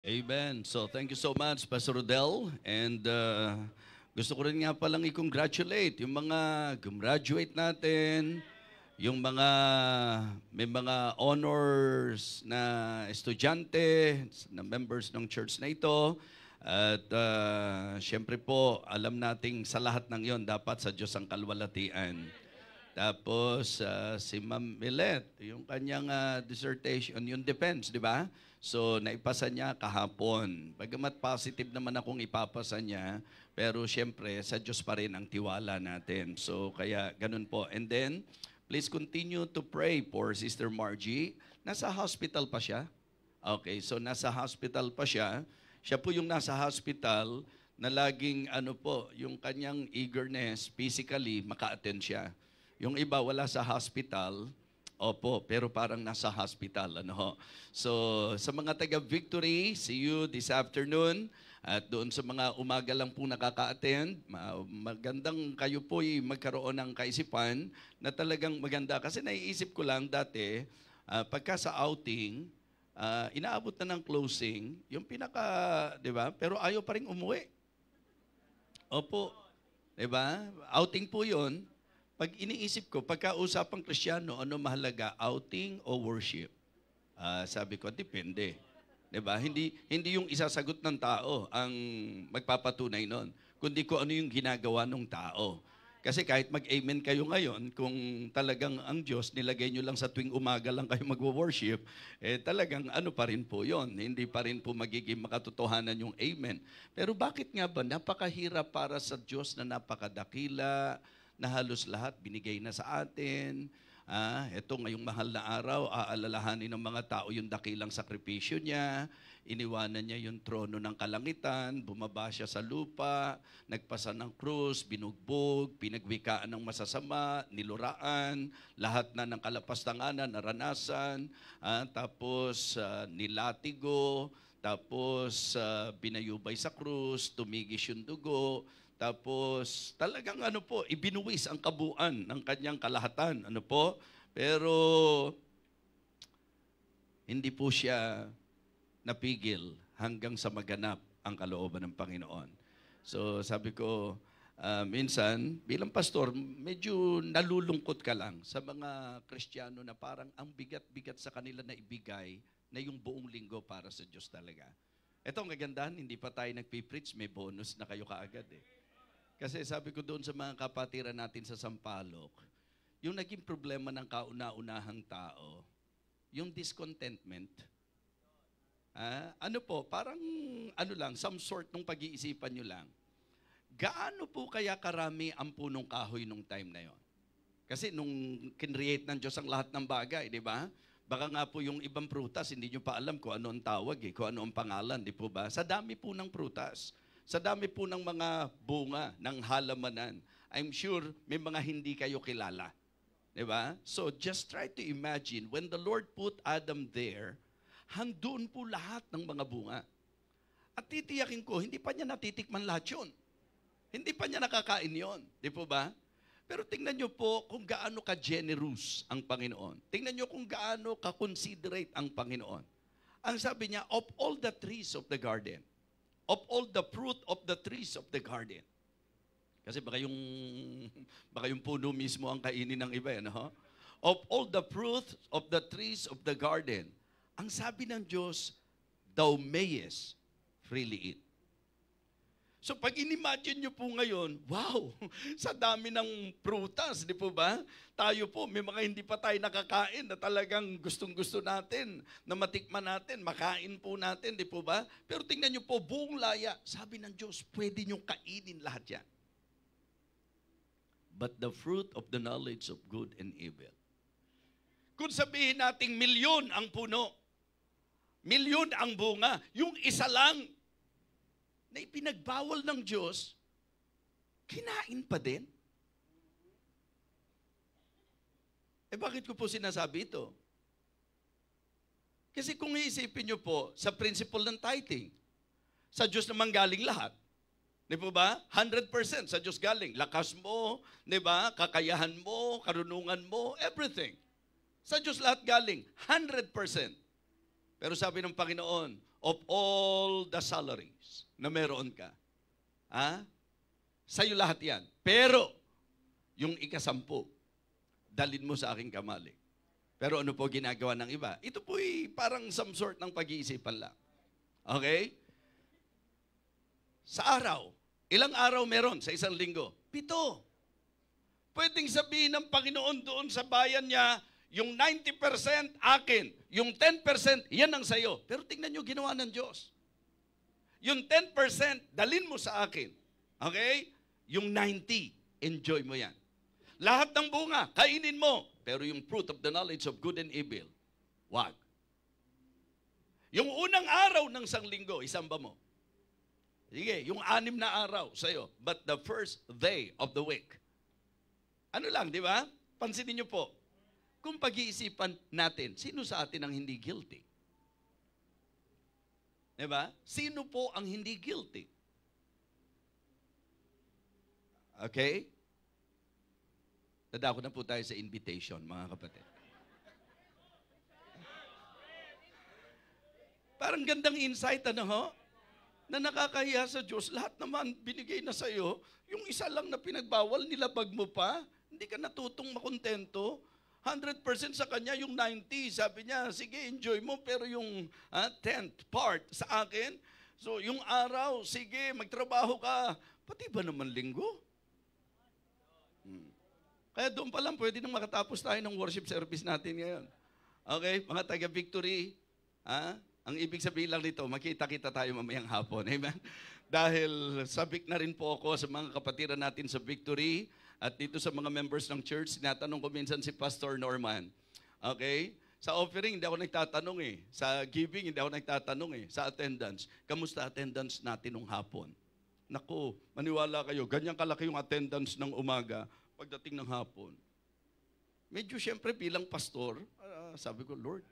Amen. So, thank you so much, Pastor Rodel. And gusto ko rin nga palang i-congratulate yung mga gumraduate natin, yung mga may mga honors na estudyante, na members ng church na ito. At syempre po, alam nating sa lahat ng yon dapat sa Diyos ang kalwalatian. Tapos si Ma'am Millet, yung kanyang dissertation, yung defense, di ba? So naipasa niya kahapon. Bagamat positive naman akong ipapasa niya, pero syempre sa Diyos pa rin ang tiwala natin. So kaya ganun po. And then, please continue to pray for Sister Margie. Nasa hospital pa siya. Okay, so nasa hospital pa siya. Siya po yung nasa hospital na laging yung kanyang eagerness physically maka-attend siya. Yung iba wala sa hospital, opo, pero parang nasa hospital. So, sa mga taga-Victory, see you this afternoon. At doon sa mga umaga lang po nakaka-attend, magandang kayo po magkaroon ng kaisipan na talagang maganda. Kasi naiisip ko lang dati, pagka sa outing, inaabot na ng closing, yung pinaka, di ba? Pero ayaw pa rin umuwi. Opo, di ba? Outing po yun. Pag iniisip ko, pagka-usapang Kristiyano, ano mahalaga, outing o worship? Sabi ko, depende. Diba? Hindi yung isasagot ng tao ang magpapatunay nun, kundi kung ano yung ginagawa ng tao. Kasi kahit mag-amen kayo ngayon, kung talagang ang Diyos, nilagay nyo lang sa tuwing umaga lang kayo mag-worship, talagang ano pa rin po yon, hindi pa rin po magiging makatotohanan yung amen. Pero bakit nga ba napakahirap para sa Diyos na napakadakila, na halos lahat binigay na sa atin. Ito ngayong mahal na araw, aalalahanin ng mga tao yung dakilang sakripisyo niya, iniwanan niya yung trono ng kalangitan, bumaba siya sa lupa, nagpasa ng krus, binugbog, pinagwikaan ng masasama, niluraan, lahat na ng kalapastanganan, naranasan, tapos nilatigo, tapos binayubay sa krus, tumigis yung dugo, tapos talagang ibinuwis ang kabuuan ng kanyang kalahatan. Pero hindi po siya napigil hanggang sa maganap ang kalooban ng Panginoon. So sabi ko, minsan bilang pastor, medyo nalulungkot ka lang sa mga Kristiyano na parang ang bigat-bigat sa kanila na ibigay na yung buong linggo para sa Diyos talaga. Ito ang kagandahan, hindi pa tayo nagpipreach, may bonus na kayo kaagad Kasi sabi ko doon sa mga kapatiran natin sa Sampaloc, yung naging problema ng kauna-unahang tao, yung discontentment, parang some sort ng pag-iisipan nyo lang. Gaano po kaya karami ang punong kahoy nung time na yon? Kasi nung kinreate ng Diyos ang lahat ng bagay, di ba? Baka nga po yung ibang prutas, hindi nyo pa alam kung ano ang tawag, kung ano ang pangalan, di po ba? Sa dami po ng prutas. Sa dami po ng mga bunga, ng halamanan, I'm sure may mga hindi kayo kilala. Diba? So just try to imagine, when the Lord put Adam there, handun po lahat ng mga bunga. At titiyakin ko, hindi pa niya natitikman lahat yun. Hindi pa niya nakakain yun. Di po ba? Pero tingnan niyo po kung gaano ka-generous ang Panginoon. Tingnan niyo kung gaano ka-considerate ang Panginoon. Ang sabi niya, of all the trees of the garden, of all the fruit of the trees of the garden. Kasi baka yung puno mismo ang kainin ng iba. Of all the fruit of the trees of the garden, ang sabi ng Diyos, thou mayest freely eat. So pag inimagine nyo po ngayon, wow, sa dami ng prutas, di po ba? Tayo po, may mga hindi pa tayo nakakain na talagang gustong-gusto natin, na matikman natin, makain po natin, di po ba? Pero tingnan nyo po, buong laya, sabi ng Diyos, pwede nyo kainin lahat yan. But the fruit of the knowledge of good and evil. Kung sabihin nating milyon ang puno, milyon ang bunga, yung isa lang, na ipinagbawal ng Diyos, kinain pa din? Bakit ko po sinasabi ito? Kasi kung iisipin nyo po, sa principle ng tithing, sa Diyos naman galing lahat. Di po ba? 100% sa Diyos galing. Lakas mo, di ba? Kakayahan mo, karunungan mo, everything. Sa Diyos lahat galing, 100%. Pero sabi ng Panginoon, of all the salaries na meron ka. Ha? Sa'yo lahat yan. Pero, yung ika-10, dalin mo sa aking kamali. Pero ano po ginagawa ng iba? Ito po'y parang some sort ng pag-iisipan lang. Okay? Sa araw, ilang araw meron sa isang linggo? 7. Pwedeng sabihin ng Panginoon doon sa bayan niya, yung 90% akin, yung 10% yan ang sayo. Pero tingnan nyo ginawa ng Diyos. Yung 10% dalin mo sa akin. Okay? Yung 90, enjoy mo yan. Lahat ng bunga, kainin mo. Pero yung fruit of the knowledge of good and evil, wag. Yung unang araw ng sanglinggo, isamba mo. Sige, yung 6 na araw sa'yo. But the first day of the week. Ano lang, di ba? Pansinin niyo po. Kung pag-iisipan natin, sino sa atin ang hindi guilty? Di ba? Sino po ang hindi guilty? Okay? Dadako na po tayo sa invitation, mga kapatid. Parang gandang insight, ano ho? Na nakakahiya sa Diyos. Lahat naman binigay na sa'yo. Yung isa lang na pinagbawal, nilabag mo pa. Hindi ka natutong makontento. 100% sa kanya, yung 90. Sabi niya, sige, enjoy mo. Pero yung 10th part sa akin, so yung araw, sige, magtrabaho ka. Pati ba naman linggo? Kaya doon pa lang, pwede nang makatapos tayo ng worship service natin ngayon. Okay, mga taga-Victory, ang ibig sabihin lang nito, makita-kita tayo mamayang hapon. Amen? Dahil sabik na rin po ako sa mga kapatiran natin sa Victory at dito sa mga members ng church, tinatanong ko minsan si Pastor Norman. Okay? Sa offering, hindi ako nagtatanong eh. Sa giving, hindi ako nagtatanong eh. Sa attendance, kamusta attendance natin nung hapon? Naku, maniwala kayo, ganyan kalaki yung attendance ng umaga pagdating ng hapon. Medyo siyempre bilang pastor, sabi ko, Lord,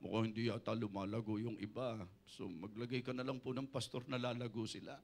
mukhang hindi yata lumalago yung iba. So maglagay ka na lang po ng pastor na lalago sila.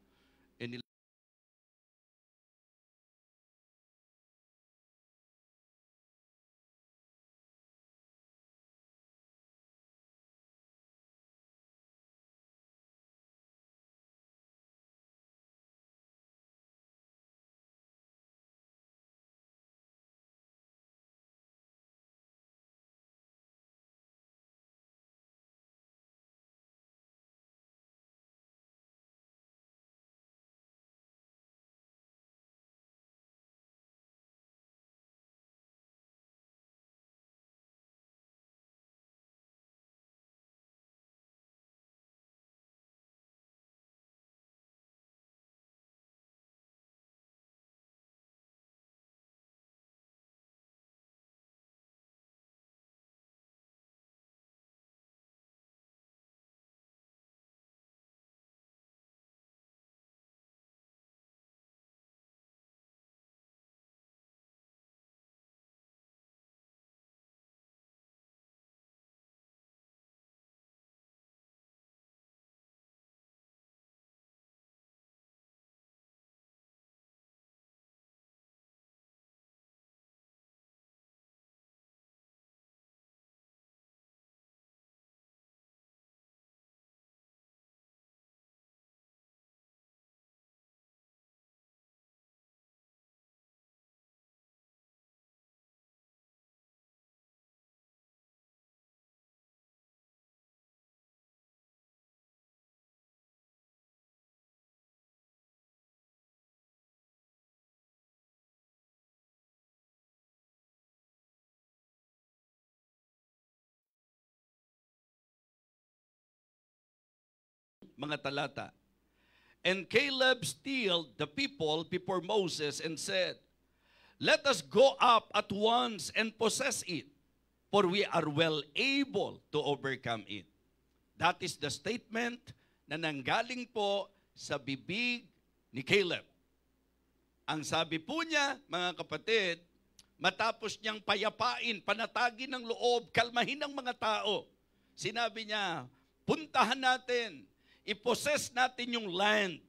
Mga talata. And Caleb stilled the people before Moses and said, let us go up at once and possess it, for we are well able to overcome it. That is the statement na nanggaling po sa bibig ni Caleb. Ang sabi po niya, mga kapatid, matapos niyang payapain, panatagin ng loob, kalmahin ang mga tao, sinabi niya, puntahan natin, i-possess natin yung land.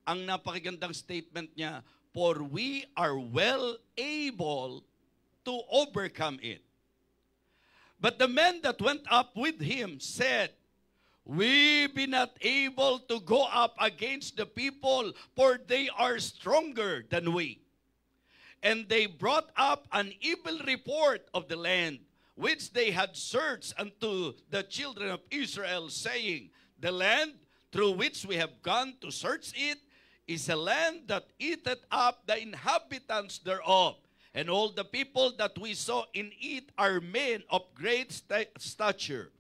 Ang napakagandang statement niya, for we are well able to overcome it. But the men that went up with him said, We be not able to go up against the people, for they are stronger than we. And they brought up an evil report of the land, which they had searched unto the children of Israel, saying, the land through which we have gone to search it is a land that eateth up the inhabitants thereof. And all the people that we saw in it are men of great stature.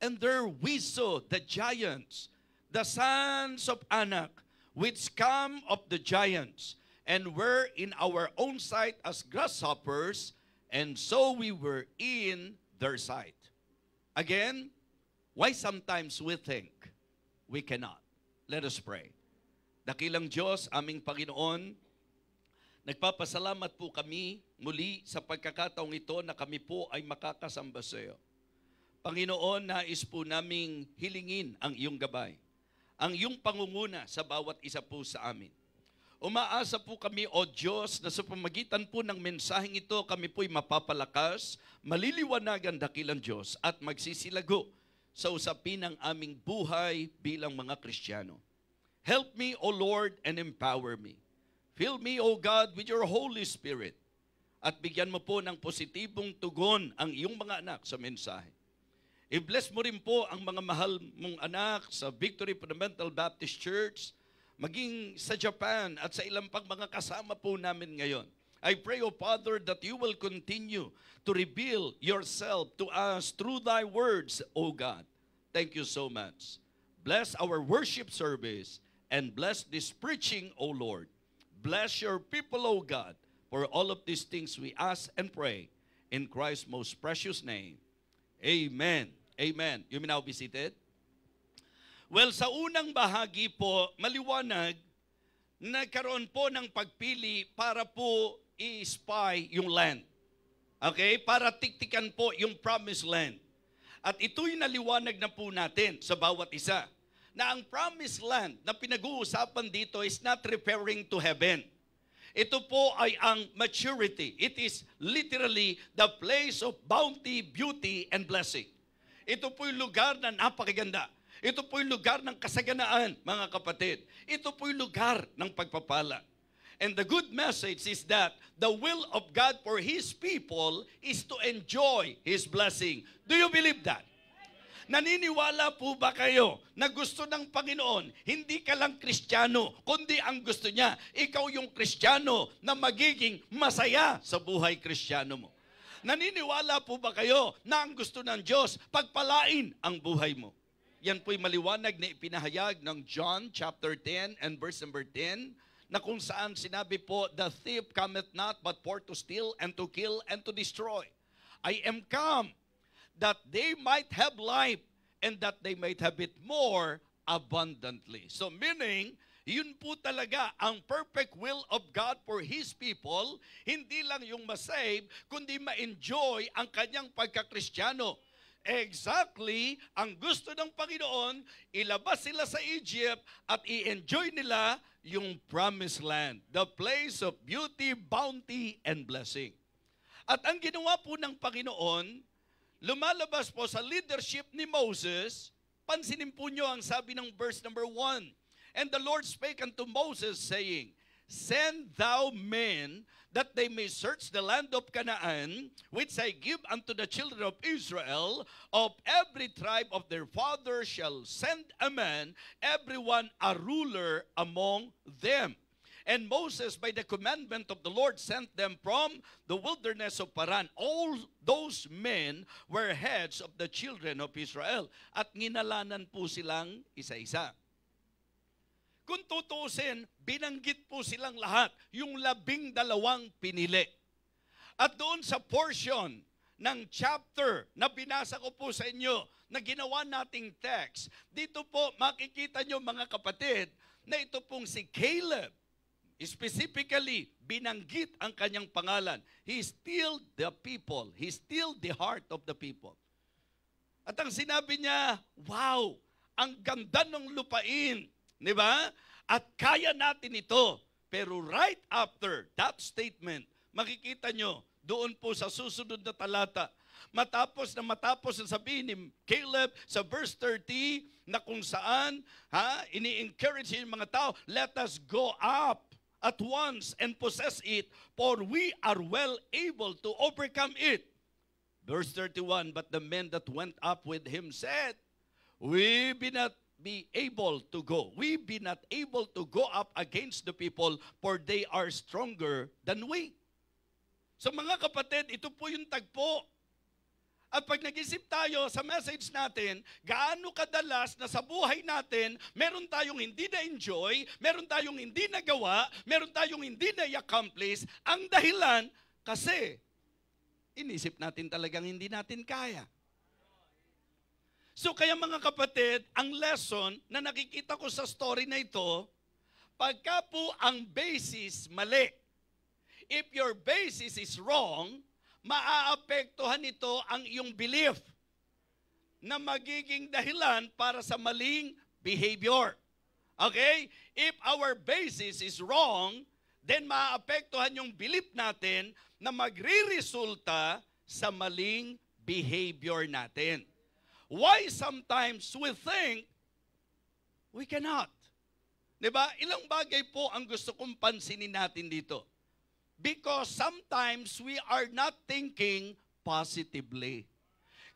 And there we saw the giants, the sons of Anak, which come of the giants, and were in our own sight as grasshoppers, and so we were in their sight. Again, why sometimes we think we cannot? Let us pray. Dakilang Diyos, aming Panginoon, nagpapasalamat po kami muli sa pagkakataong ito na kami po ay makakasamba sa iyo. Panginoon, nais po naming hilingin ang iyong gabay, ang iyong pangunguna sa bawat isa po sa amin. Umaasa po kami, O Diyos, na sa pamagitan po ng mensaheng ito, kami po'y mapapalakas, maliliwanagan dakilang Diyos, at magsisilago sa usapin ng aming buhay bilang mga Kristiyano. Help me, O Lord, and empower me. Fill me, O God, with your Holy Spirit, at bigyan mo po ng positibong tugon ang iyong mga anak sa mensahe. I-bless mo rin po ang mga mahal mong anak sa Victory Fundamental Baptist Church, maging sa Japan at sa ilang pang mga kasama po namin ngayon. I pray, O Father, that you will continue to reveal yourself to us through thy words, O God. Thank you so much. Bless our worship service and bless this preaching, O Lord. Bless your people, O God. For all of these things we ask and pray in Christ's most precious name. Amen. Amen. You may now be seated. Well, sa unang bahagi po, maliwanag, nagkaroon po ng pagpili para po i-spy yung land. Okay? Para tiktikan po yung promised land. At ito'y naliwanag na po natin sa bawat isa, na ang promised land na pinag-uusapan dito is not referring to heaven. Ito po ay ang maturity. It is literally the place of bounty, beauty, and blessing. Ito po'y lugar na napakaganda. Ito po'y lugar ng kasaganaan, mga kapatid. Ito po'y lugar ng pagpapala. And the good message is that the will of God for His people is to enjoy His blessing. Do you believe that? Naniniwala po ba kayo na gusto ng Panginoon, hindi ka lang Kristiyano, kundi ang gusto niya, ikaw yung Kristiyano na magiging masaya sa buhay Kristiyano mo? Naniniwala po ba kayo na ang gusto ng Diyos, pagpalain ang buhay mo? Yan po'y maliwanag na ipinahayag ng John chapter 10 and verse number 10, na kung saan sinabi po, the thief cometh not but for to steal and to kill and to destroy. I am come that they might have life and that they might have it more abundantly. So meaning, yun po talaga ang perfect will of God for His people, hindi lang yung masave, kundi ma-enjoy ang kanyang pagkakristyano. Exactly, ang gusto ng Panginoon, ilabas sila sa Egypt at i-enjoy nila yung promised land, the place of beauty, bounty, and blessing. At ang ginawa po ng Panginoon, lumalabas po sa leadership ni Moses, pansinin po nyo ang sabi ng verse number 1. And the Lord spake unto Moses, saying, Send thou men, that they may search the land of Canaan, which I give unto the children of Israel. Of every tribe of their fathers shall send a man, everyone a ruler among them. And Moses, by the commandment of the Lord, sent them from the wilderness of Paran. All those men were heads of the children of Israel. At nginalanan po silang isa-isa. Kung tutusin, binanggit po silang lahat, yung 12 pinili. At doon sa portion ng chapter na binasa ko po sa inyo, na ginawa nating text, dito po makikita nyo mga kapatid, na ito pong si Caleb, specifically, binanggit ang kanyang pangalan. He stilled the people. He stilled the heart of the people. At ang sinabi niya, wow, ang ganda ng lupain. Di ba? At kaya natin ito. Pero right after that statement, makikita nyo, doon po sa susunod na talata, matapos na sabihin ni Caleb sa verse 30 na kung saan ini-encourage yung mga tao, let us go up at once and possess it, for we are well able to overcome it. Verse 31, but the men that went up with him said, we be not able to go up against the people, for they are stronger than we. So mga kapatid, ito po yung tagpo. At pag nag-isip tayo sa message natin, gaano kadalas na sa buhay natin, meron tayong hindi na-enjoy, meron tayong hindi nagawa, meron tayong hindi na-accomplish, ang dahilan kasi inisip natin talagang hindi natin kaya. So kaya mga kapatid, ang lesson na nakikita ko sa story na ito, pagka po ang basis mali, if your basis is wrong, maaapektuhan nito ang iyong belief na magiging dahilan para sa maling behavior. Okay? If our basis is wrong, then maaapektuhan yung belief natin na magre-resulta sa maling behavior natin. Why sometimes we think we cannot? Diba? Ilang bagay po ang gusto kong pansinin natin dito. Because sometimes we are not thinking positively.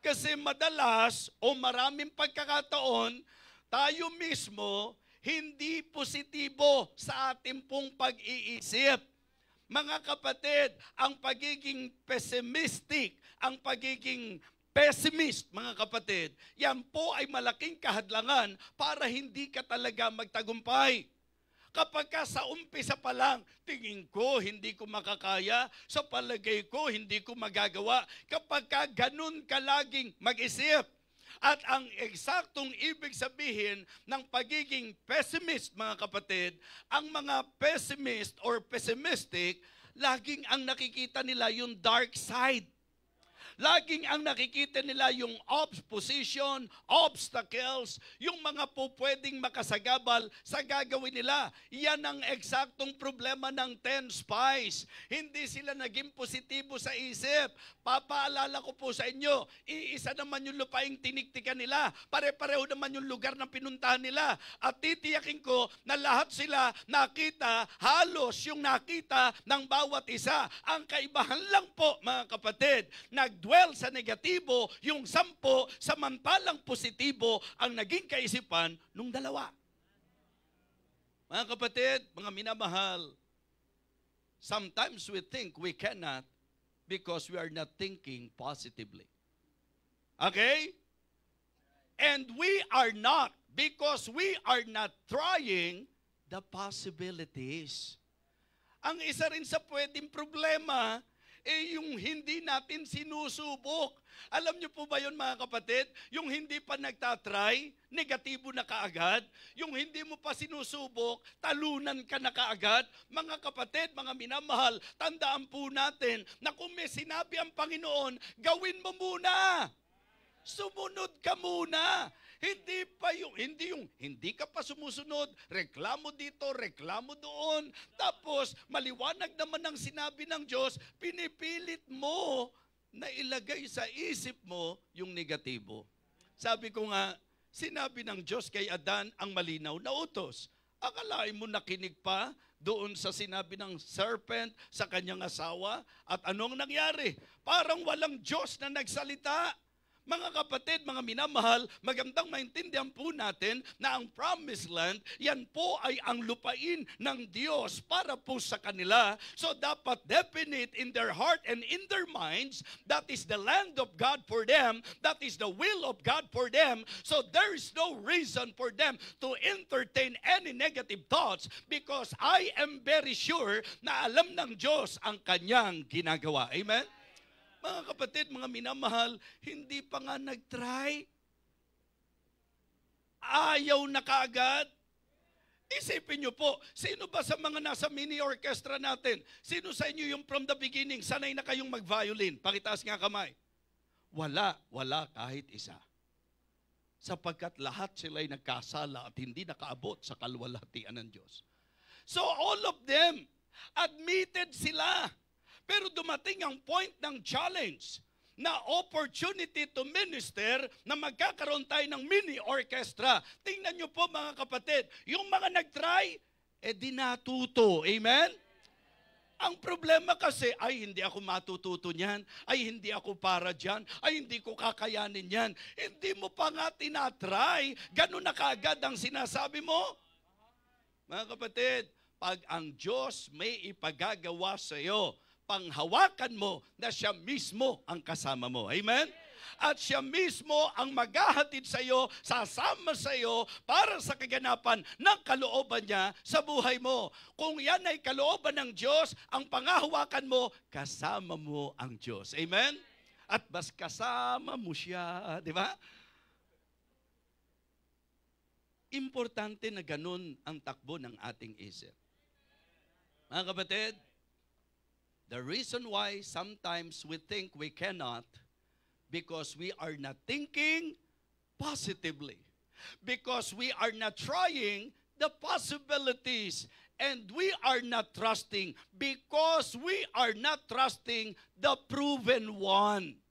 Kasi madalas o maraming pagkakataon, tayo mismo hindi positibo sa ating pong pag-iisip. Mga kapatid, ang pagiging pessimistic, ang pagiging pessimist, mga kapatid, yan po ay malaking kahadlangan para hindi ka talaga magtagumpay. Kapag ka sa umpisa pa lang, tingin ko hindi ko makakaya, sa palagay ko hindi ko magagawa. Kapag ka ganun ka laging mag-isip. At ang eksaktong ibig sabihin ng pagiging pessimist, mga kapatid, ang mga pessimist or pessimistic, laging ang nakikita nila yung dark side. Laging ang nakikita nila yung opposition, obstacles, yung mga po pwedeng makasagabal sa gagawin nila. Yan ang eksaktong problema ng 10 spies. Hindi sila naging positibo sa isip. Papaalala ko po sa inyo, iisa naman yung lupaing tiniktikan nila. Pare-pareho naman yung lugar na pinuntahan nila. At titiyakin ko na lahat sila nakita, halos yung nakita ng bawat isa. Ang kaibahan lang po, mga kapatid, nagdwell sa negatibo, yung 10, samantalang positibo ang naging kaisipan nung 2. Mga kapatid, mga minamahal, sometimes we think we cannot because we are not thinking positively. Okay? And we are not because we are not trying the possibilities. Ang isa rin sa pwedeng problema yung hindi natin sinusubok. Alam niyo po ba yun, mga kapatid? Yung hindi pa nagtatry, negatibo na kaagad. Yung hindi mo pa sinusubok, talunan ka na kaagad. Mga kapatid, mga minamahal, tandaan po natin na kung may sinabi ang Panginoon, gawin mo muna. Sumunod ka muna. Hindi ka pa sumusunod, reklamo dito, reklamo doon. Tapos, maliwanag naman ang sinabi ng Diyos, pinipilit mo na ilagay sa isip mo yung negatibo. Sabi ko nga, sinabi ng Diyos kay Adan ang malinaw na utos. Akalain mo nakinig pa doon sa sinabi ng serpent sa kanyang asawa? At anong nangyari? Parang walang Diyos na nagsalita. Mga kapatid, mga minamahal, magandang maintindihan po natin na ang promised land, yan po ay ang lupain ng Diyos para po sa kanila. So dapat definite in their heart and in their minds, that is the land of God for them, that is the will of God for them. So there is no reason for them to entertain any negative thoughts because I am very sure na alam ng Diyos ang kanyang ginagawa. Amen? Mga kapatid, mga minamahal, hindi pa nga nag-try. Ayaw na kaagad. Isipin nyo po, sino ba sa mga nasa mini orchestra natin? Sino sa inyo yung from the beginning, sanay na kayong mag-violin? Pakitaas nga kamay. Wala kahit isa. Sapagkat lahat sila'y nagkasala at hindi nakaabot sa kalwalhatian ng Diyos. So all of them, admitted sila. Pero dumating ang point ng challenge na opportunity to minister na magkakaroon tayo ng mini orchestra. Tingnan nyo po mga kapatid, yung mga nag-try, di natuto. Amen? Ang problema kasi, ay hindi ako matututo niyan, ay hindi ako para dyan, ay hindi ko kakayanin yan. Hindi mo pa nga tinatry, ganun na kaagad ang sinasabi mo. Mga kapatid, pag ang Diyos may ipagagawa sa iyo, panghawakan mo na siya mismo ang kasama mo. Amen? At siya mismo ang maghahatid sa iyo, sasama sa iyo para sa kaganapan ng kalooban niya sa buhay mo. Kung yan ay kalooban ng Diyos, ang panghahawakan mo, kasama mo ang Diyos. Amen? At bas kasama mo siya, di ba? Importante na ganun ang takbo ng ating isip. Mga kapatid, the reason why sometimes we think we cannot because we are not thinking positively. Because we are not trying the possibilities. And we are not trusting because we are not trusting the proven one.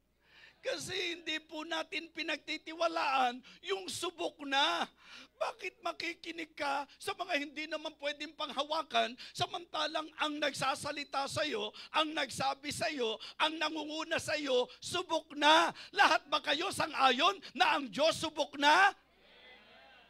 Kasi hindi po natin pinagtitiwalaan yung subok na. Bakit makikinig ka sa mga hindi naman pwedeng panghawakan, samantalang ang nagsasalita sa iyo, ang nagsabi sa iyo, ang nangunguna sa iyo, subok na. Lahat ba kayo sang-ayon na ang Diyos subok na?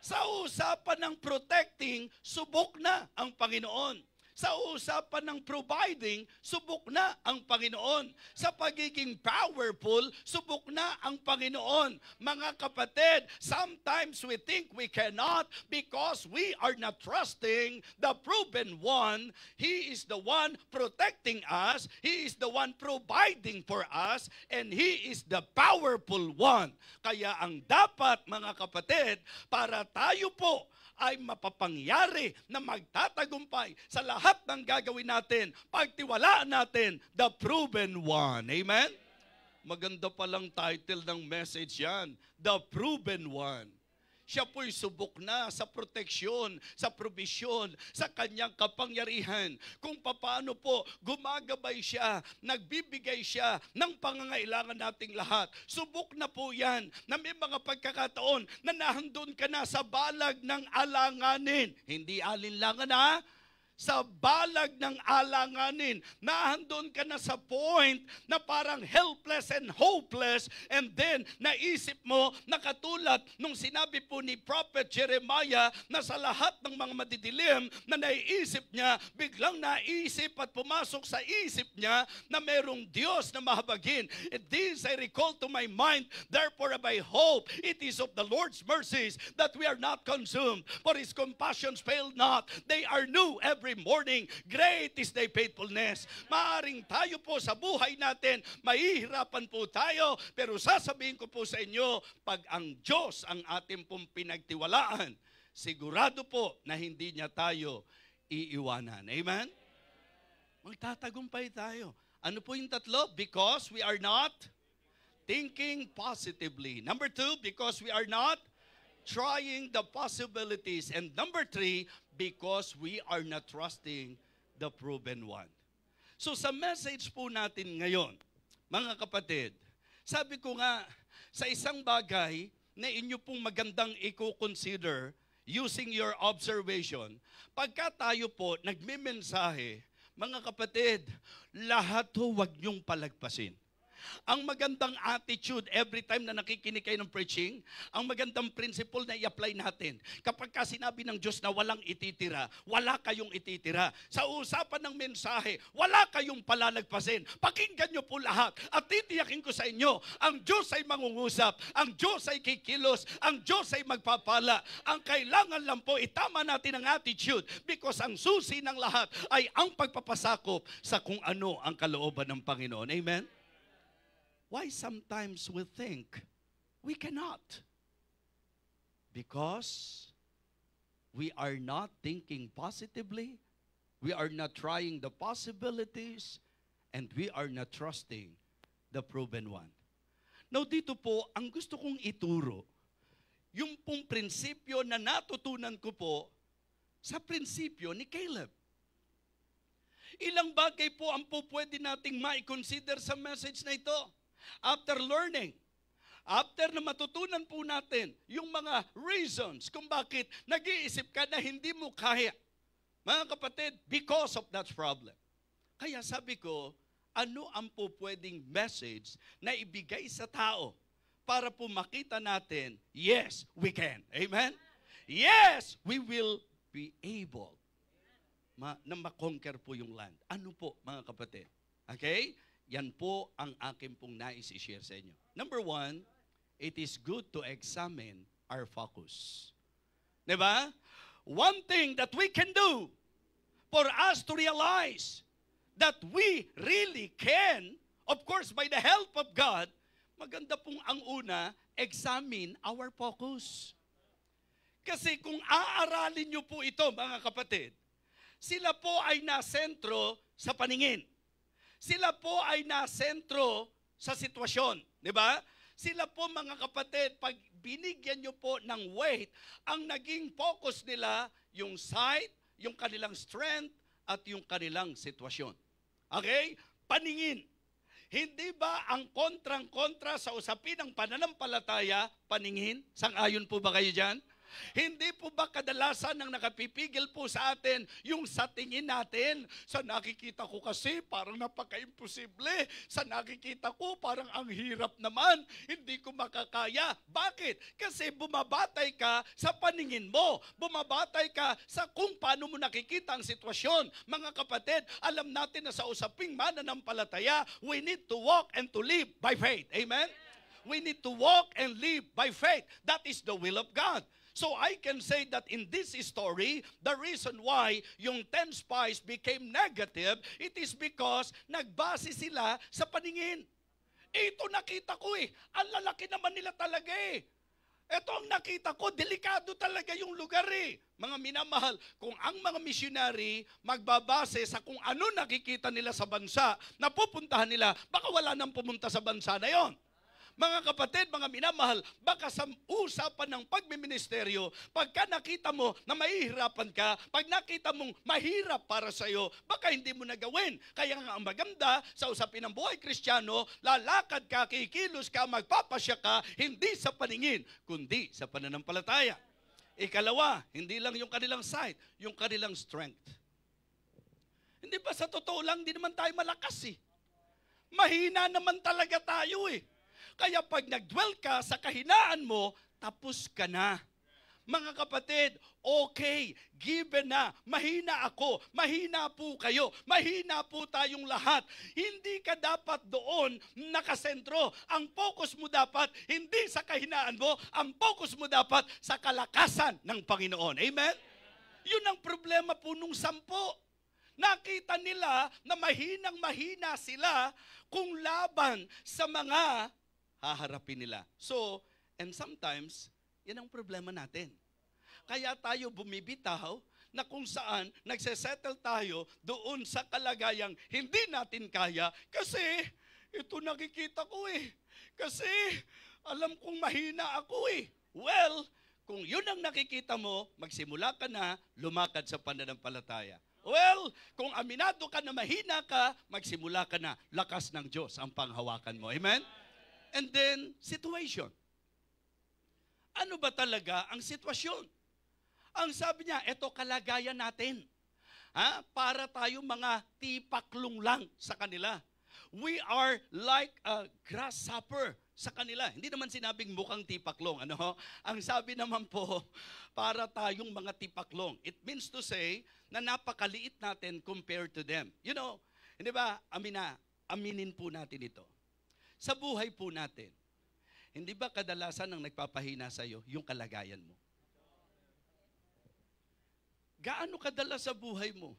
Sa usapan ng protecting, subok na ang Panginoon. Sa usapan ng providing, subok na ang Panginoon. Sa pagiging powerful, subok na ang Panginoon. Mga kapatid, sometimes we think we cannot because we are not trusting the proven one. He is the one protecting us. He is the one providing for us. And He is the powerful one. Kaya ang dapat, mga kapatid, para tayo po ay mapapangyari na magtatagumpay sa lahat ng gagawin natin, pagtiwalaan natin, the proven one. Amen? Maganda palang title ng message yan, the proven one. Siya po'y subok na sa proteksyon, sa probisyon, sa kanyang kapangyarihan. Kung paano po gumagabay siya, nagbibigay siya ng pangangailangan nating lahat. Subok na po yan na may mga pagkakataon na nahandun ka na sa balag ng alanganin. Hindi alinlangan ha? Sa balag ng alanganin, nahandun ka na sa point na parang helpless and hopeless, and then naisip mo na katulad nung sinabi po ni Prophet Jeremiah na sa lahat ng mga madidilim na naiisip niya, biglang naisip at pumasok sa isip niya na merong Diyos na mahabagin. And this I recall to my mind, therefore by hope, it is of the Lord's mercies that we are not consumed, for His compassions fail not, they are new every morning. Great is thy faithfulness. Maaring tayo po sa buhay natin, mahihirapan po tayo, pero sasabihin ko po sa inyo, pag ang Diyos ang ating pong pinagtiwalaan, sigurado po na hindi niya tayo iiwanan. Amen? Magtatagumpay tayo. Ano po yung tatlo? Because we are not thinking positively. Number 2, because we are not trying the possibilities. And number 3, because we are not trusting the proven one. So sa message po natin ngayon, mga kapatid, sabi ko nga, sa isang bagay na inyo pong magandang i-consider using your observation, pagka tayo po nagmimensahe, mga kapatid, lahat ho wag niyong palagpasin. Ang magandang attitude every time na nakikinig kayo ng preaching, ang magandang principle na i-apply natin. Kapag ka sinabi ng Diyos na walang ititira, wala kayong ititira. Sa usapan ng mensahe, wala kayong palalagpasin. Pakinggan nyo po lahat at titiyakin ko sa inyo, ang Diyos ay mangungusap, ang Diyos ay kikilos, ang Diyos ay magpapala. Ang kailangan lang po, itama natin ang attitude because ang susi ng lahat ay ang pagpapasakop sa kung ano ang kalooban ng Panginoon. Amen? Why sometimes we think we cannot? Because we are not thinking positively, we are not trying the possibilities, and we are not trusting the proven one. Now dito po, ang gusto kong ituro, yung pong prinsipyo na natutunan ko po sa prinsipyo ni Caleb. Ilang bagay po ang po pwede nating ma-consider sa message na ito. After learning, after na matutunan po natin yung mga reasons kung bakit nag-iisip ka na hindi mo kaya, mga kapatid, because of that problem. Kaya sabi ko, ano ang po pwedeng message na ibigay sa tao para po makita natin, yes, we can. Amen? Yes, we will be able na makonquer po yung land. Ano po, mga kapatid? Okay? Yan po ang akin pong nais i-share sa inyo. Number one, it is good to examine our focus. Diba? One thing that we can do for us to realize that we really can, of course, by the help of God, maganda pong ang una, examine our focus. Kasi kung aaralin nyo po ito, mga kapatid, sila po ay nasentro sa paningin. Sila po ay nasentro sa sitwasyon. Di ba? Sila po, mga kapatid, pag binigyan nyo po ng weight, ang naging focus nila, yung sight, yung kanilang strength, at yung kanilang sitwasyon. Okay? Paningin. Hindi ba ang kontrang-kontra sa usapin ng pananampalataya, paningin? Sang-ayon po ba kayo dyan? Hindi po ba kadalasan ang nakapipigil po sa atin yung sa tingin natin? Sa nakikita ko kasi parang napaka-imposible. Sa nakikita ko parang ang hirap naman. Hindi ko makakaya. Bakit? Kasi bumabatay ka sa paningin mo. Bumabatay ka sa kung paano mo nakikita ang sitwasyon. Mga kapatid, alam natin na sa usaping mananampalataya, we need to walk and to live by faith. Amen? We need to walk and live by faith. That is the will of God. So I can say that in this story, the reason why yung 10 spies became negative, it is because nagbase sila sa paningin. Ito nakita ko ang lalaki naman nila talaga Ito ang nakita ko, delikado talaga yung lugar Mga minamahal, kung ang mga missionary magbabase sa kung ano nakikita nila sa bansa na pupuntahan nila, baka wala nang pumunta sa bansa na yon. Mga kapatid, mga minamahal, baka sa usapan ng pagmiministeryo, pagka nakita mo na mahihirapan ka, pag nakita mong mahirap para sa iyo, baka hindi mo nagawin. Kaya nga ang maganda sa usapin ng buhay Kristiyano, lalakad ka, kikilos ka, magpapasya ka, hindi sa paningin, kundi sa pananampalataya. Ikalawa, hindi lang yung kanilang sight, yung kanilang strength. Hindi ba sa totoo lang, hindi naman tayo malakas Mahina naman talaga tayo Kaya pag nag-dwell ka sa kahinaan mo, tapos ka na. Mga kapatid, okay, given na, mahina ako, mahina po kayo, mahina po tayong lahat. Hindi ka dapat doon nakasentro. Ang focus mo dapat, hindi sa kahinaan mo, ang focus mo dapat sa kalakasan ng Panginoon. Amen? Yun ang problema po nung 10. Nakita nila na mahinang-mahina sila kung laban sa mga haharapin nila. So, and sometimes, yan ang problema natin. Kaya tayo bumibitaw na kung saan nagsesettle tayo doon sa kalagayang hindi natin kaya kasi ito nakikita ko Kasi alam kong mahina ako Well, kung yun ang nakikita mo, magsimula ka na lumakad sa pananampalataya. Well, kung aminado ka na mahina ka, magsimula ka na, lakas ng Diyos ang panghawakan mo. Amen? And then, situation. Ano ba talaga ang sitwasyon? Ang sabi niya, eto kalagayan natin. Para tayo mga tipaklong lang sa kanila. We are like a grasshopper sa kanila. Hindi naman sinabing mukhang tipaklong. Ang sabi naman po, para tayong mga tipaklong. It means to say na napakaliit natin compared to them. You know, hindi ba, aminin po natin ito. Sa buhay po natin, hindi ba kadalasan ang nagpapahina sa iyo yung kalagayan mo? Gaano kadalas sa buhay mo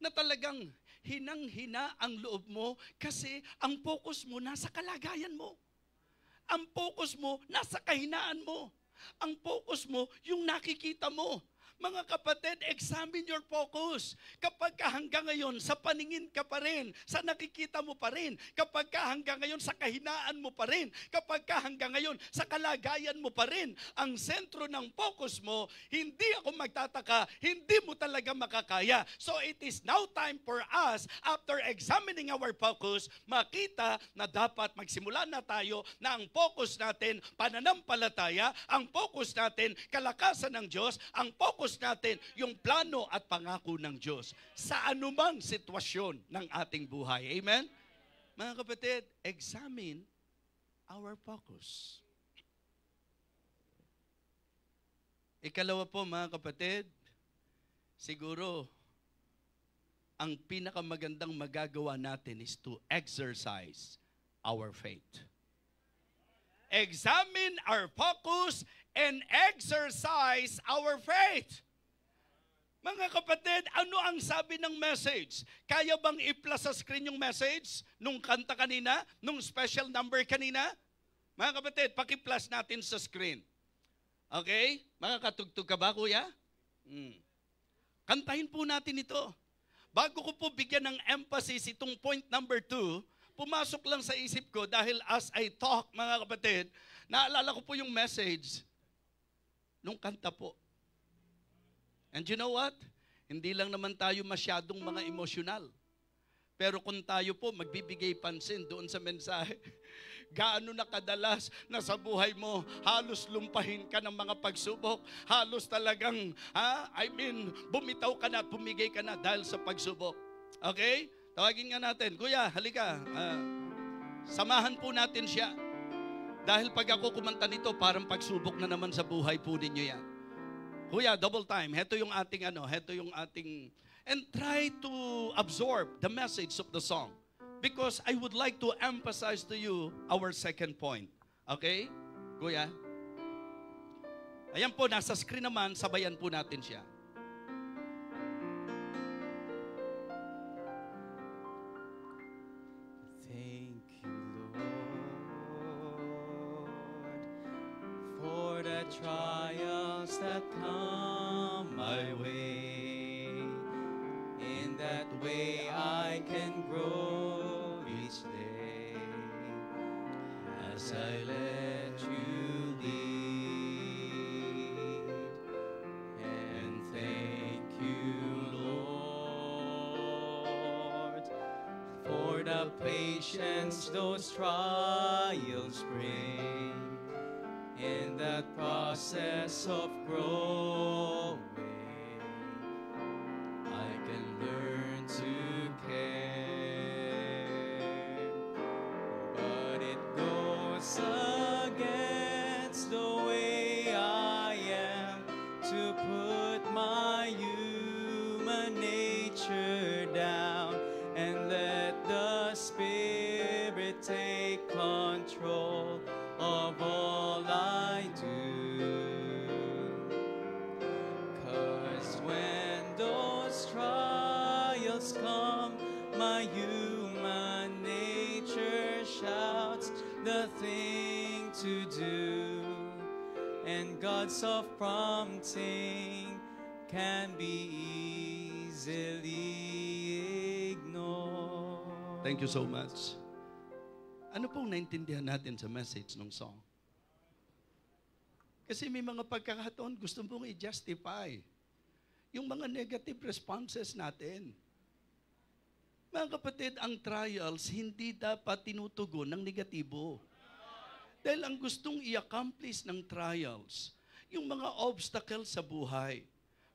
na talagang hinang-hina ang loob mo kasi ang focus mo nasa kalagayan mo. Ang focus mo nasa kahinaan mo. Ang focus mo yung nakikita mo. Mga kapatid, examine your focus. Kapag ka hanggang ngayon, sa paningin ka pa rin, sa nakikita mo pa rin, kapag ka hanggang ngayon, sa kahinaan mo pa rin, kapag ka hanggang ngayon, sa kalagayan mo pa rin, ang sentro ng focus mo, hindi ako magtataka, hindi mo talaga makakaya. So it is now time for us, after examining our focus, makita na dapat magsimula na tayo na ang focus natin, pananampalataya, ang focus natin, kalakasan ng Diyos, ang focus natin, yung plano at pangako ng Diyos sa anumang sitwasyon ng ating buhay. Amen? Mga kapatid, examine our focus. Ikalawa po, mga kapatid, siguro, ang pinakamagandang magagawa natin is to exercise our faith. Examine our focus and exercise our faith. Mga kapatid, ano ang sabi ng message? Kaya bang i-plus sa screen yung message? Nung kanta kanina? Nung special number kanina? Mga kapatid, paki-plus natin sa screen. Okay? Makakatugtog ka ba, kuya? Kantahin po natin ito. Bago ko po bigyan ng emphasis itong point number 2, pumasok lang sa isip ko dahil as I talk, mga kapatid, naalala ko po yung message nung kanta po. And you know what? Hindi lang naman tayo masyadong mga emosyonal. Pero kung tayo po magbibigay pansin doon sa mensahe, gaano na kadalas na sa buhay mo, halos lumpahin ka ng mga pagsubok, halos talagang, bumitaw ka na at pumigay ka na dahil sa pagsubok. Okay? Tawagin nga natin, kuya, halika, samahan po natin siya. Dahil pag ako kumanta nito, parang pagsubok na naman sa buhay po ninyo yan. Kuya, double time. Heto yung ating and try to absorb the message of the song. Because I would like to emphasize to you our second point. Okay? Kuya? Ayan po, nasa screen naman, sabayan po natin siya. Thank you, Lord, for the trials that come my way. In that way I can grow each day as I let you lead. And thank you, Lord, for the patience those trials bring. In that process of growing, I can learn to care. But it goes against the way I am to put my human nature down and let the Spirit take control of all I do. 'Cause when those trials come, my human nature shouts the thing to do, and God's soft prompting can be easily ignored. Thank you so much. Ano pong naintindihan natin sa message ng song? Kasi may mga pagkakataon gusto mong i-justify yung mga negative responses natin. Mga kapatid, ang trials hindi dapat tinutugon ng negatibo. Dahil ang gustong i-accomplish ng trials, yung mga obstacles sa buhay.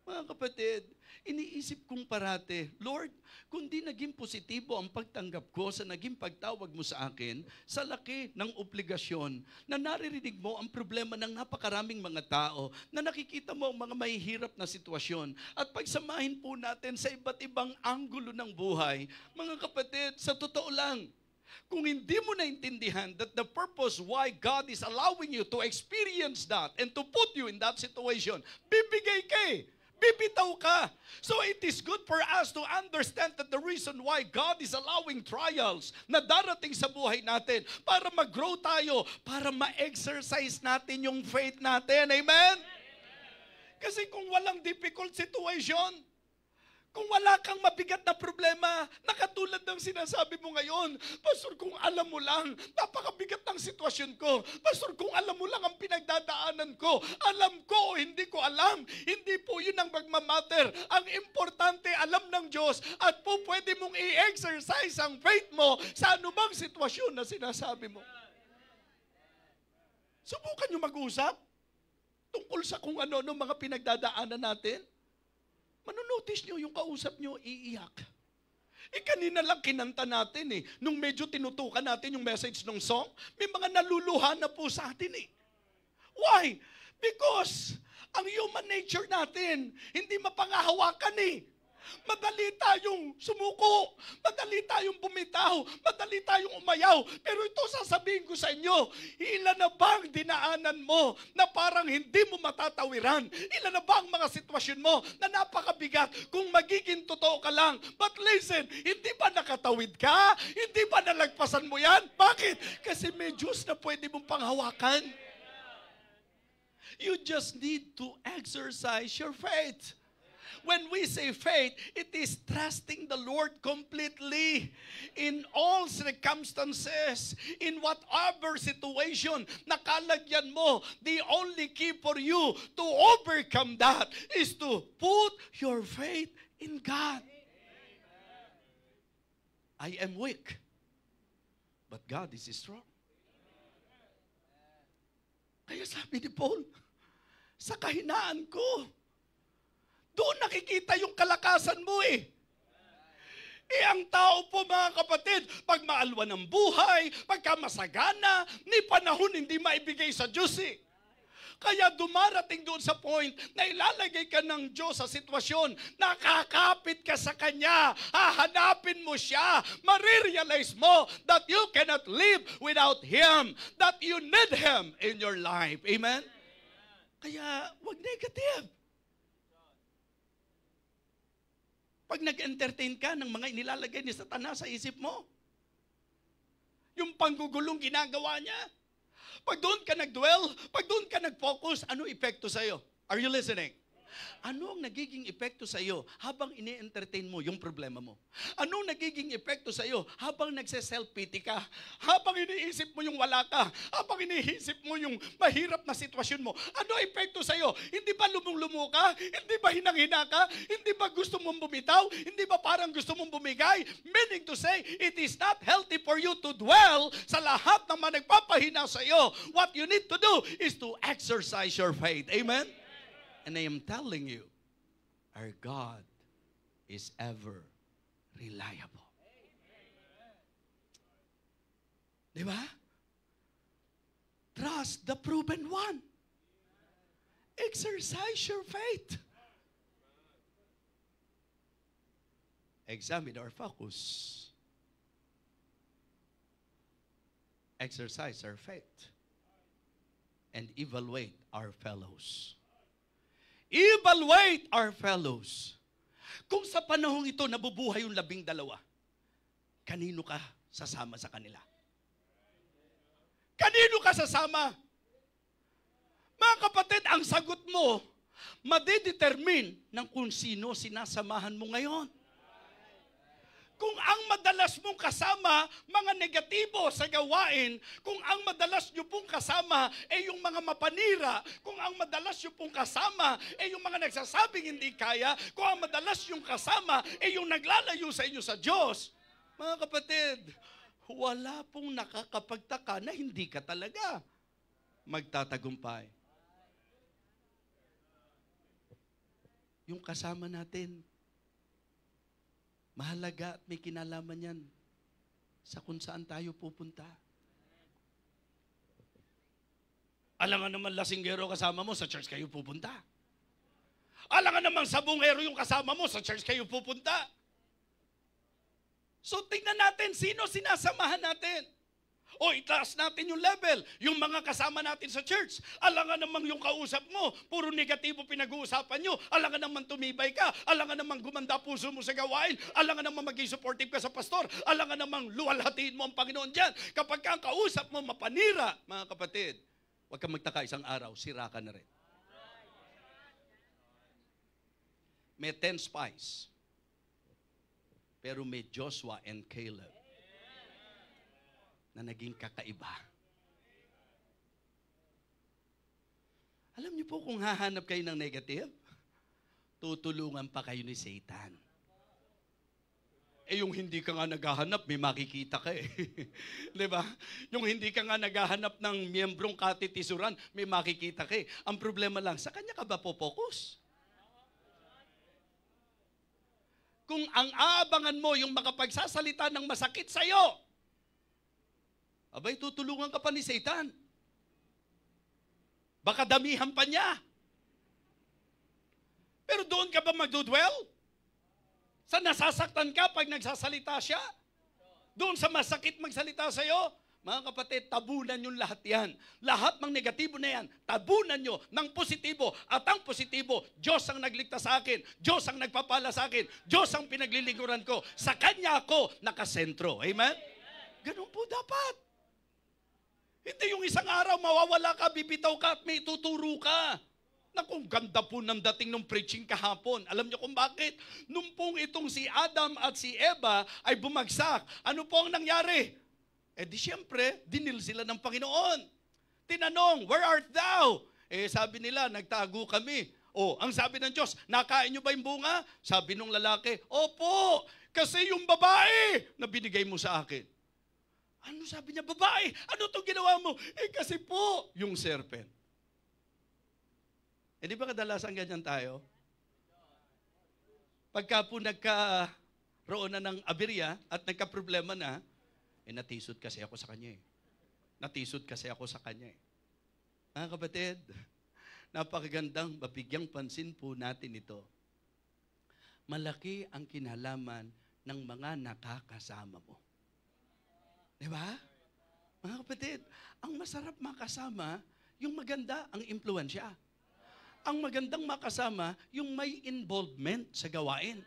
Mga kapatid, iniisip kong parate, Lord, kung di naging positibo ang pagtanggap ko sa naging pagtawag mo sa akin, sa laki ng obligasyon na naririnig mo ang problema ng napakaraming mga tao, na nakikita mo ang mga mahihirap na sitwasyon, at pagsamahin po natin sa iba't ibang anggulo ng buhay, mga kapatid, sa totoo lang, kung hindi mo naintindihan that the purpose why God is allowing you to experience that and to put you in that situation, bibigay ka eh. Bibitaw ka. So it is good for us to understand that the reason why God is allowing trials na darating sa buhay natin para mag-grow tayo, para ma-exercise natin yung faith natin. Amen? Kasi kung walang difficult situation, kung wala kang mabigat na problema, na katulad ng sinasabi mo ngayon, Pastor, kung alam mo lang, napakabigat ng sitwasyon ko. Pastor, kung alam mo lang ang pinagdadaanan ko, alam ko o hindi ko alam, hindi po yun ang magmamatter. Ang importante, alam ng Diyos at po pwede mong i-exercise ang faith mo sa anumang sitwasyon na sinasabi mo. Subukan nyo mag-usap tungkol sa kung ano-ano mga pinagdadaanan natin. Manonotice nyo yung kausap nyo, iiyak. Kanina lang kinanta natin nung medyo tinutukan natin yung message ng song, may mga naluluha na po sa atin Why? Because ang human nature natin, hindi mapangahawakan Madali tayong sumuko, madali tayong bumitaw, madali tayong umayaw. Pero ito sasabihin ko sa inyo, ilan na ba ang dinaanan mo na parang hindi mo matatawiran? Ilan na ba ang mga sitwasyon mo na napakabigat kung magiging totoo ka lang? But listen, hindi ba nakatawid ka? Hindi ba nalagpasan mo yan? Bakit? Kasi may Diyos na pwede mong panghawakan. You just need to exercise your faith. When we say faith, it is trusting the Lord completely in all circumstances, in whatever situation na kalagyan mo. The only key for you to overcome that is to put your faith in God. I am weak, but God is strong. Kaya sabi ni Paul, sa kahinaan ko, doon nakikita yung kalakasan mo ang tao po mga kapatid, pag maalwa ng buhay, pagka masagana, ni panahon hindi maibigay sa Diyos Kaya dumarating doon sa point na ilalagay ka ng Diyos sa sitwasyon, nakakapit ka sa Kanya, hahanapin mo siya, marirealize mo that you cannot live without Him, that you need Him in your life. Amen? Kaya wag negative. Pag nag-entertain ka ng mga inilalagay ni Satanas sa isip mo, yung panggugulong ginagawa niya, pag doon ka nag-dwell, pag doon ka nag-focus, ano epekto sa'yo? Are you listening? Ano ang nagiging epekto sa iyo habang ini-entertain mo yung problema mo? Ano ang nagiging epekto sa iyo habang nagse-self-pity ka? Habang iniisip mo yung wala ka? Habang iniisip mo yung mahirap na sitwasyon mo? Ano ang epekto sa iyo? Hindi ba lumong-lumo ka? Hindi ba hinang-hina ka? Hindi ba gusto mong bumitaw? Hindi ba parang gusto mong bumigay? Meaning to say, it is not healthy for you to dwell sa lahat ng mga nagpapahina sa iyo. What you need to do is to exercise your faith. Amen? And I am telling you, our God is ever reliable. Diba? Trust the proven one. Exercise your faith. Examine our focus. Exercise our faith. And evaluate our fellows. Evaluate our fellows. Kung sa panahong ito nabubuhay yung 12, kanino ka sasama sa kanila? Kanino ka sasama? Mga kapatid, ang sagot mo, madidetermine ng kung sino sinasamahan mo ngayon. Kung ang madalas mong kasama, mga negatibo sa gawain, kung ang madalas nyo pong kasama ay yung mga mapanira, kung ang madalas nyo pong kasama ay yung mga nagsasabing hindi kaya, kung ang madalas yung kasama ay yung naglalayo sa inyo sa Diyos, mga kapatid, wala pong nakakapagtaka na hindi ka talaga magtatagumpay. Yung kasama natin, mahalaga at may kinalaman yan sa kung saan tayo pupunta. Alam nga naman lasinggero kasama mo, sa church kayo pupunta. Alam nga naman sabungero yung kasama mo, sa church kayo pupunta. So tingnan natin, sino sinasamahan natin? O itaas natin yung level, yung mga kasama natin sa church. Alangan namang yung kausap mo, puro negatibo pinag-uusapan nyo. Alangan namang tumibay ka. Alangan namang gumanda puso mo sa gawain. Alangan namang maging supportive ka sa pastor. Alangan namang luwalhatiin mo ang Panginoon dyan. Kapag ka ang kausap mo mapanira, mga kapatid, huwag kang magtaka, isang araw, sira ka na rin. may 10 spies. Pero may Joshua and Caleb na naging kakaiba. Alam niyo po, kung hahanap kayo ng negative, tutulungan pa kayo ni Satan. Eh yung hindi ka nga naghahanap, may makikita ka eh. Di ba? Yung hindi ka nga naghahanap ng miyembrong katitisuran, may makikita ka eh. Ang problema lang, sa kanya ka ba po-focus? Kung ang aabangan mo yung makapagsasalita ng masakit sa'yo, abay, tutulungan ka pa ni Satan. Baka damihan pa niya. Pero doon ka ba magdudwell? Sa nasasaktan ka pag nagsasalita siya? Doon sa masakit magsalita sa'yo? Mga kapatid, tabunan yung lahat yan. Lahat ng negatibo na yan, tabunan nyo ng positibo. At ang positibo, Diyos ang nagligtas sa akin. Diyos ang nagpapala sa akin. Diyos ang pinaglilingkuran ko. Sa Kanya ako nakasentro. Amen? Ganun po dapat. Hindi yung isang araw mawawala ka, bibitaw ka at may tuturo ka. Naku, ganda po ng dating ng preaching kahapon. Alam niyo kung bakit? Nung pong itong si Adam at si Eva ay bumagsak, ano po ang nangyari? Eh di siyempre, dinil sila ng Panginoon. Tinanong, where art thou? Eh sabi nila, nagtago kami. Oh, ang sabi ng Diyos, nakain niyo ba yung bunga? Sabi nung lalaki, opo, kasi yung babae na binigay mo sa akin. Ano sabi niya, babae? Ano itong ginawa mo? Eh kasi po, yung serpent. Eh di ba kadalasan ganyan tayo? Pagka po nagkaroon na ng aberya at nagka-problema na, eh natisod kasi ako sa kanya eh. Natisod kasi ako sa kanya eh. Mga kapatid, napakagandang mabigyang pansin po natin ito. Malaki ang kinalaman ng mga nakakasama mo. Diba? Mga kapatid, ang masarap makasama, yung maganda ang impluensya. Ang magandang makasama, yung may involvement sa gawain.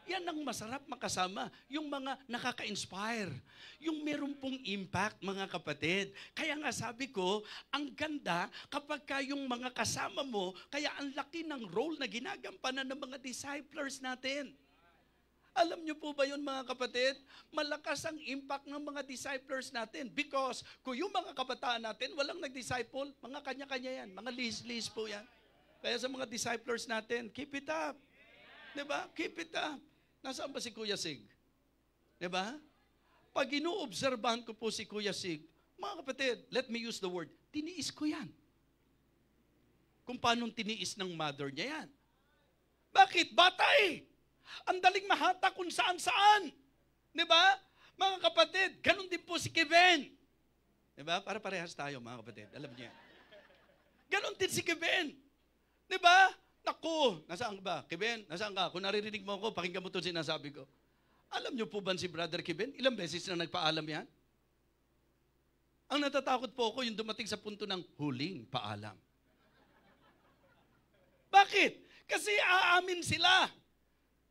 Yan ang masarap makasama, yung mga nakaka-inspire, yung meron pong impact, mga kapatid. Kaya nga sabi ko, ang ganda kapag yung mga kasama mo, kaya ang laki ng role na ginagampanan ng mga disciples natin. Alam niyo po ba yun, mga kapatid? Malakas ang impact ng mga disciples natin because kung yung mga kabataan natin, walang nag-disciple, mga kanya-kanya yan, mga list po yan. Kaya sa mga disciples natin, keep it up. Diba? Keep it up. Nasaan ba si Kuya Sig? Diba? Pag inuobserbahan ko po si Kuya Sig, mga kapatid, let me use the word, tiniis ko yan. Kung paano tiniis ng mother niya yan. Bakit? Bata eh. Ang daling mahata kung saan-saan. Diba? Mga kapatid, ganun din po si Kevin. Diba? Para parehas tayo, mga kapatid. Alam niya. Ganun din si Kevin. Diba? Naku, nasaan ka ba? Kevin, nasaan ka? Kung naririnig mo ako, pakinggan mo ito sinasabi ko. Alam niyo po ba si Brother Kevin? Ilang beses na nagpaalam yan? Ang natatakot po ako yung dumating sa punto ng huling paalam. Bakit? Kasi aamin sila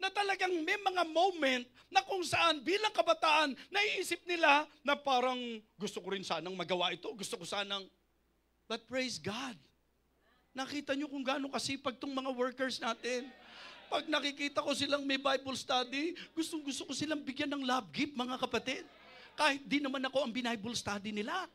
na talagang may mga moment na kung saan bilang kabataan, naiisip nila na parang gusto ko rin sanang magawa ito, gusto ko sanang, but praise God. Nakita nyo kung gaano kasipag tong mga workers natin. Pag nakikita ko silang may Bible study, gusto ko silang bigyan ng love gift, mga kapatid. Kahit di naman ako ang Bible study nila.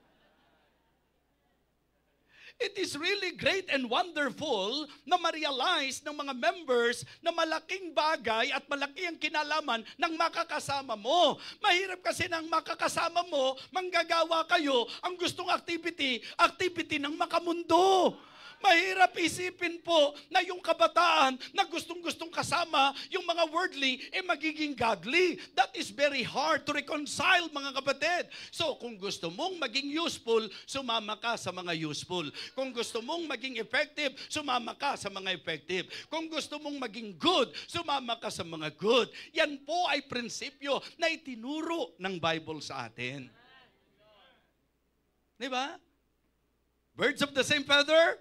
It is really great and wonderful na ma-realize ng mga members na malaking bagay at malaki ang kinalaman ng makakasama mo. Mahirap kasi ng makakasama mo, manggagawa kayo ang gustong activity ng makamundo. Mahirap isipin po na yung kabataan na gustong-gustong kasama yung mga worldly, magiging godly. That is very hard to reconcile, mga kapatid. So, kung gusto mong maging useful, sumama ka sa mga useful. Kung gusto mong maging effective, sumama ka sa mga effective. Kung gusto mong maging good, sumama ka sa mga good. Yan po ay prinsipyo na itinuro ng Bible sa atin. Di ba? Birds of the same feather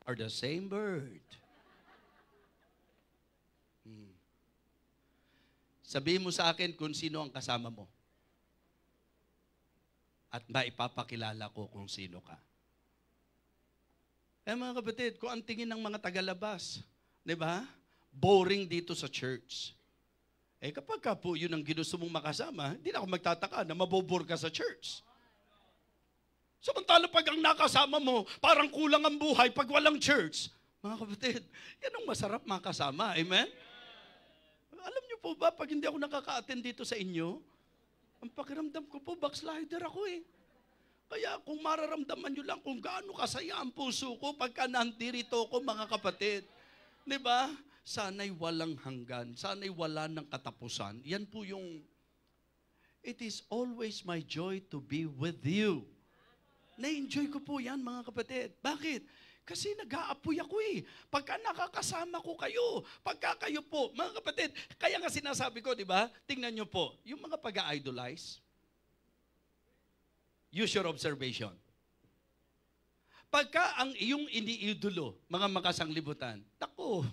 are the same bird. Sabihin mo sa akin kung sino ang kasama mo. At maipapakilala ko kung sino ka. Mga kapatid, kung ang tingin ng mga tagalabas, di ba? boring dito sa church. Kapag ka po yun ang ginusto mong makasama, hindi na ako magtataka na mabobore ka sa church. Samantala pag ang nakasama mo, parang kulang ang buhay pag walang church. Mga kapatid, yan ang masarap makasama. Amen? Alam niyo po ba, pag hindi ako nakaka-attend dito sa inyo, ang pakiramdam ko po, backslider ako eh. Kaya kung mararamdaman nyo lang kung gaano kasaya ang puso ko pagka nandirito ko, mga kapatid. Diba? Sana'y walang hanggan. Sana'y wala ng katapusan. Yan po yung, it is always my joy to be with you. Na-enjoy ko po yan, mga kapatid. Bakit? Kasi nag-aapoy ako eh. Pagka nakakasama ko kayo, pagka kayo po, mga kapatid, kaya nga sinasabi ko, di ba? Tingnan nyo po, yung mga pag-idolize, use your observation. Pagka ang iyong iniidolo, mga makasanglibutan, tako,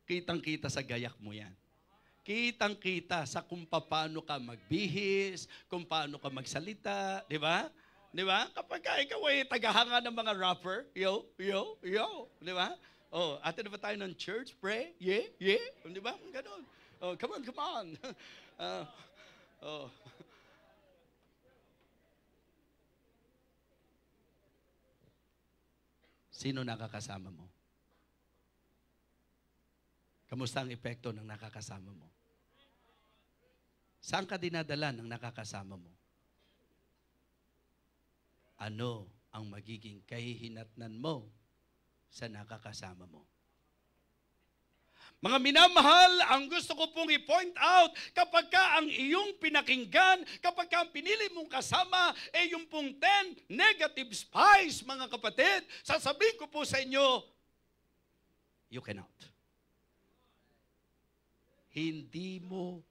kitang-kita sa gayak mo yan. Kitang-kita sa kung paano ka magbihis, kung paano ka magsalita, di ba? Di ba? Kapag ikaw ay tagahanga ng mga rapper, yo, di ba? Oh, atin na ba tayo ng church, pray, yeah, di ba? Ganon. Oh, come on. Oh. Sino nakakasama mo? Kamusta ang epekto ng nakakasama mo? Saan ka dinadala ng nakakasama mo? Ano ang magiging kahihinatnan mo sa nakakasama mo? Mga minamahal, ang gusto ko pong i-point out, kapag ka ang iyong pinakinggan, kapag ka ang pinili mong kasama, yung pong 10 negative spies, mga kapatid, sasabihin ko po sa inyo, you cannot. Hindi mo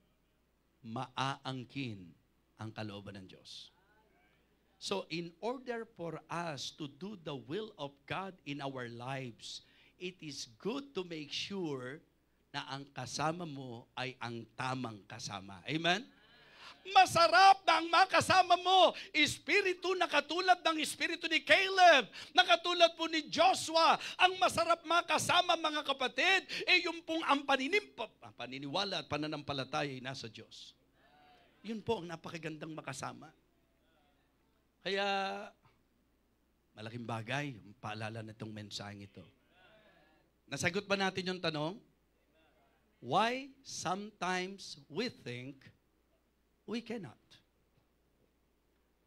maaangkin ang kalooban ng Diyos. So, in order for us to do the will of God in our lives, it is good to make sure na ang kasama mo ay ang tamang kasama. Amen? Masarap na ang makasama mo, espiritu na katulad ng espiritu ni Caleb, na katulad po ni Joshua. Ang masarap makasama, mga kapatid, yung pong ang paniniwala at pananampalataya ay nasa Diyos. Yun po ang napakagandang makasama. Kaya, malaking bagay yung paalala na itong mensaheng ito. Nasagot ba natin yung tanong? Why sometimes we think we cannot?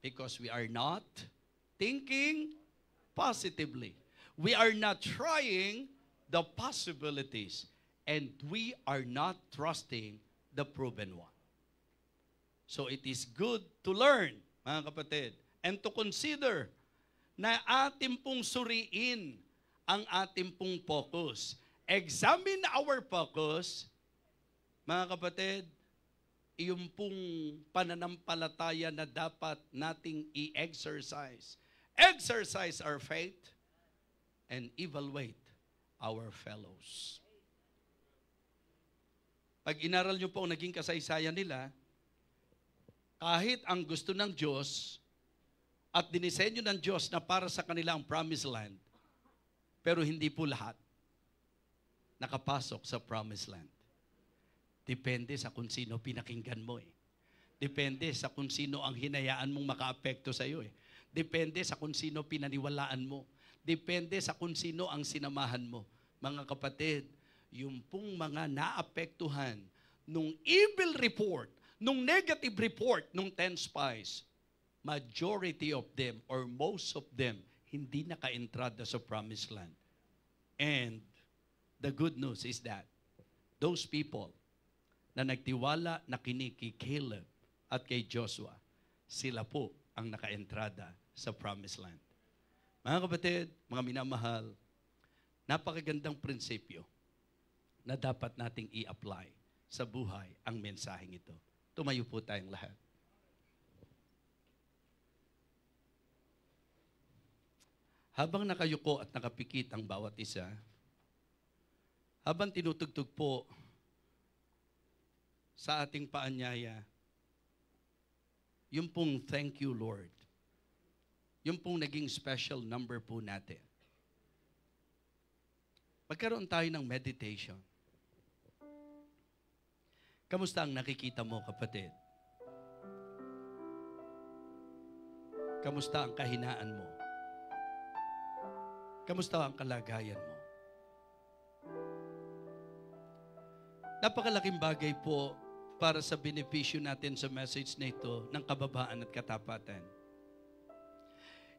Because we are not thinking positively. We are not trying the possibilities. And we are not trusting the proven one. So it is good to learn, mga kapatid, and to consider na ating pong suriin ang ating pong focus. Examine our focus, mga kapatid, yung pong pananampalataya na dapat nating i-exercise. Exercise our faith and evaluate our fellows. Pag inaral nyo po ang naging kasaysayan nila, kahit ang gusto ng Diyos at dinisenyo ng Diyos na para sa kanila ang promised land, pero hindi po lahat nakapasok sa promised land. Depende sa kung sino pinakinggan mo eh. Depende sa kung sino ang hinayaan mong makaapekto sa iyo eh. Depende sa kung sino pinaniwalaan mo. Depende sa kung sino ang sinamahan mo. Mga kapatid, yung pong mga naapektuhan nung evil report, nung negative report nung 10 spies, majority of them or most of them hindi naka-entrada sa promised land. And the good news is that those people na nagtiwala na kay Caleb at kay Joshua, sila po ang naka-entrada sa promised land. Mga kapatid, mga minamahal, napakagandang prinsipyo na dapat nating i-apply sa buhay ang mensaheng ito. Tumayo po tayong lahat. Habang nakayuko at nakapikit ang bawat isa, habang tinutugtog po sa ating paanyaya, yung pong thank you, Lord, yung pong naging special number po natin. Magkaroon tayo ng meditation. Kamusta ang nakikita mo, kapatid? Kamusta ang kahinaan mo? Kamusta ang kalagayan mo? Napakalaking bagay po para sa benepisyo natin sa message na ito ng kababaan at katapatan.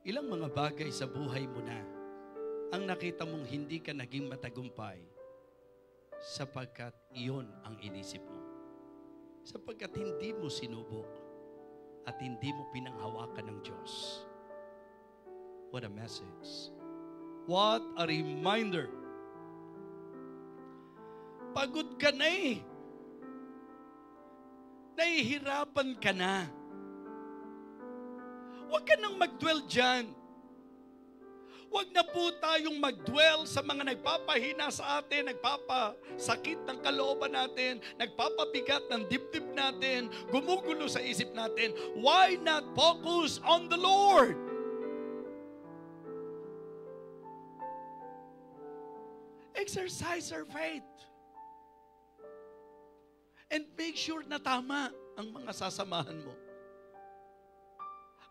Ilang mga bagay sa buhay mo na ang nakita mong hindi ka naging matagumpay sapagkat iyon ang inisip mo. Sapagkat hindi mo sinubok at hindi mo pinanghawakan ng Diyos. What a message. What a reminder. Pagod ka na eh. Nahihirapan ka na. Huwag ka nang mag-dwell dyan. Huwag na po tayong mag-dwell sa mga nagpapahina sa atin, nagpapasakit ng kalooban natin, nagpapabigat ng dibdib natin, gumugulo sa isip natin. Why not focus on the Lord? Exercise our faith. And make sure na tama ang mga sasamahan mo.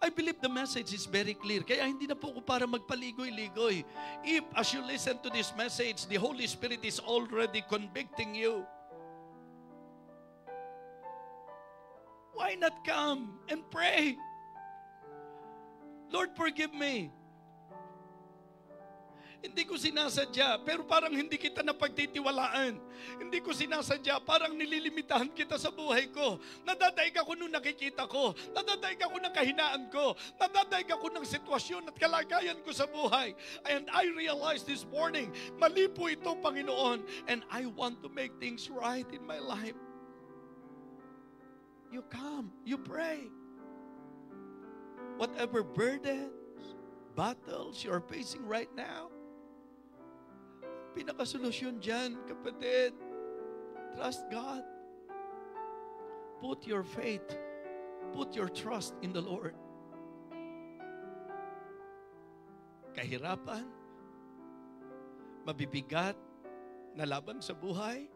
I believe the message is very clear. Kaya hindi na po ako para magpaligoy-ligoy. If, as you listen to this message, the Holy Spirit is already convicting you, why not come and pray? Lord, forgive me. Hindi ko sinasadya, pero parang hindi kita napagtitiwalaan. Hindi ko sinasadya, parang nililimitahan kita sa buhay ko. Nadadaig ako nung nakikita ko. Nadadaig ako ng kahinaan ko. Nadadaig ako ng sitwasyon at kalagayan ko sa buhay. And I realized this morning, mali po ito, Panginoon, and I want to make things right in my life. You come, you pray. Whatever burdens, battles you're facing right now, pinakasolusyon dyan, kapatid. Trust God. Put your faith, put your trust in the Lord. Kahirapan, mabibigat na laban sa buhay,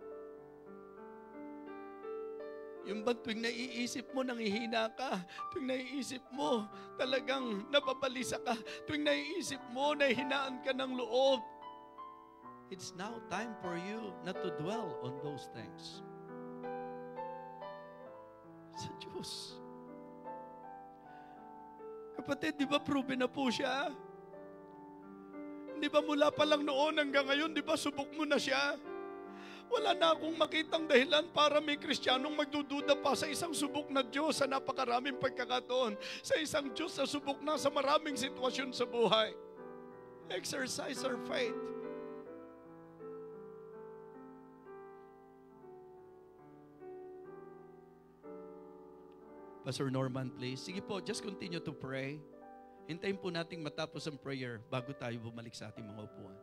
yung ba tuwing naiisip mo, nangihina ka, tuwing naiisip mo, talagang nababalisa ka, tuwing naiisip mo, nahihinaan ka ng loob, it's now time for you not to dwell on those things. Sa Diyos. Kapatid, di ba proven na po siya? Di ba mula pa lang noon hanggang ngayon, di ba subok mo na siya? Wala na akong makitang dahilan para may Kristiyanong magdududa pa sa isang subok na Diyos sa napakaraming pagkakataon. Sa isang Diyos na subok na sa maraming sitwasyon sa buhay. Exercise our faith. Pastor Norman, please. Sige po, just continue to pray. Hintayin po nating matapos ang prayer bago tayo bumalik sa ating mga upuan.